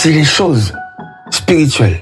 Si les choses spirituelles,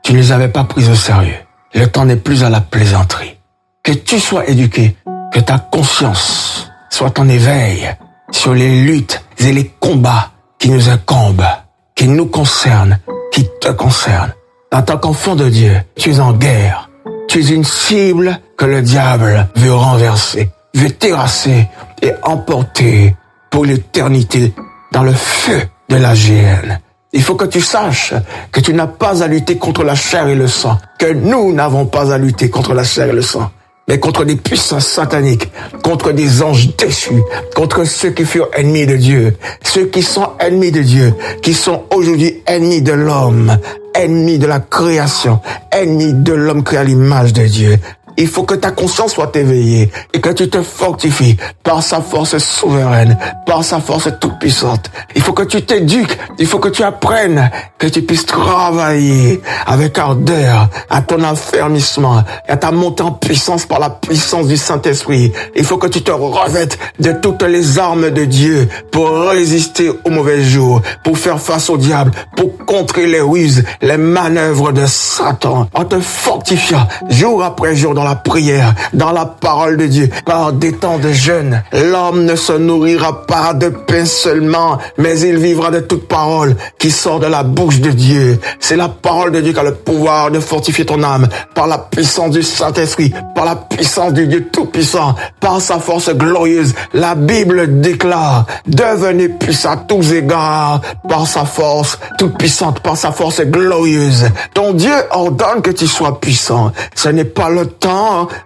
tu ne les avais pas prises au sérieux, le temps n'est plus à la plaisanterie. Que tu sois éduqué, que ta conscience soit en éveil sur les luttes et les combats qui nous incombent, qui nous concernent, qui te concernent. En tant qu'enfant de Dieu, tu es en guerre. Tu es une cible que le diable veut renverser, veut terrasser et emporter pour l'éternité dans le feu de la géhenne. Il faut que tu saches que tu n'as pas à lutter contre la chair et le sang, que nous n'avons pas à lutter contre la chair et le sang, mais contre des puissances sataniques, contre des anges déchus, contre ceux qui furent ennemis de Dieu, ceux qui sont ennemis de Dieu, qui sont aujourd'hui ennemis de l'homme, ennemis de la création, ennemis de l'homme créé à l'image de Dieu. Il faut que ta conscience soit éveillée et que tu te fortifies par sa force souveraine, par sa force toute puissante. Il faut que tu t'éduques, il faut que tu apprennes, que tu puisses travailler avec ardeur à ton affermissement et à ta montée en puissance par la puissance du Saint-Esprit. Il faut que tu te revêtes de toutes les armes de Dieu pour résister aux mauvais jours, pour faire face au diable, pour contrer les ruses, les manœuvres de Satan, en te fortifiant jour après jour dans la prière, dans la parole de Dieu, par des temps de jeûne. L'homme ne se nourrira pas de pain seulement, mais il vivra de toute parole qui sort de la bouche de Dieu. C'est la parole de Dieu qui a le pouvoir de fortifier ton âme par la puissance du Saint-Esprit, par la puissance du Dieu Tout-Puissant, par sa force glorieuse. La Bible déclare: devenez puissants à tous égards par sa force toute puissante, par sa force glorieuse. Ton Dieu ordonne que tu sois puissant. Ce n'est pas le temps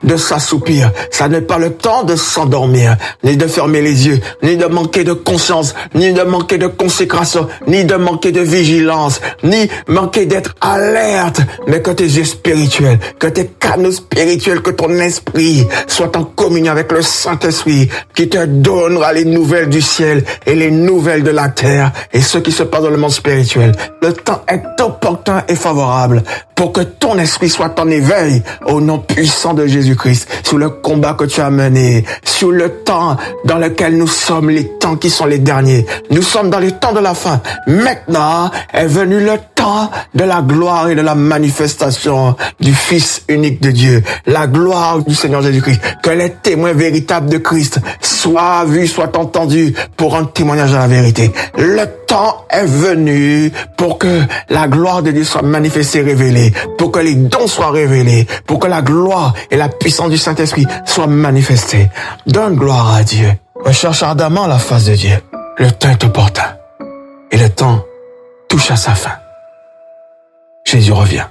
de s'assoupir, ça n'est pas le temps de s'endormir, ni de fermer les yeux, ni de manquer de conscience, ni de manquer de consécration, ni de manquer de vigilance, ni manquer d'être alerte, mais que tes yeux spirituels, que tes canaux spirituels, que ton esprit soit en communion avec le Saint-Esprit qui te donnera les nouvelles du ciel et les nouvelles de la terre et ce qui se passe dans le monde spirituel. Le temps est opportun et favorable pour que ton esprit soit en éveil au nom puissant de Jésus-Christ, sur le combat que tu as mené, sur le temps dans lequel nous sommes, les temps qui sont les derniers. Nous sommes dans les temps de la fin. Maintenant est venu le temps de la gloire et de la manifestation du Fils unique de Dieu, la gloire du Seigneur Jésus-Christ. Que les témoins véritables de Christ soient vus, soient entendus pour rendre témoignage à la vérité. Le temps est venu pour que la gloire de Dieu soit manifestée, révélée, pour que les dons soient révélés, pour que la gloire et la puissance du Saint-Esprit soient manifestées. Donne gloire à Dieu. Recherche ardemment la face de Dieu. Le temps est opportun et le temps touche à sa fin. Jésus revient.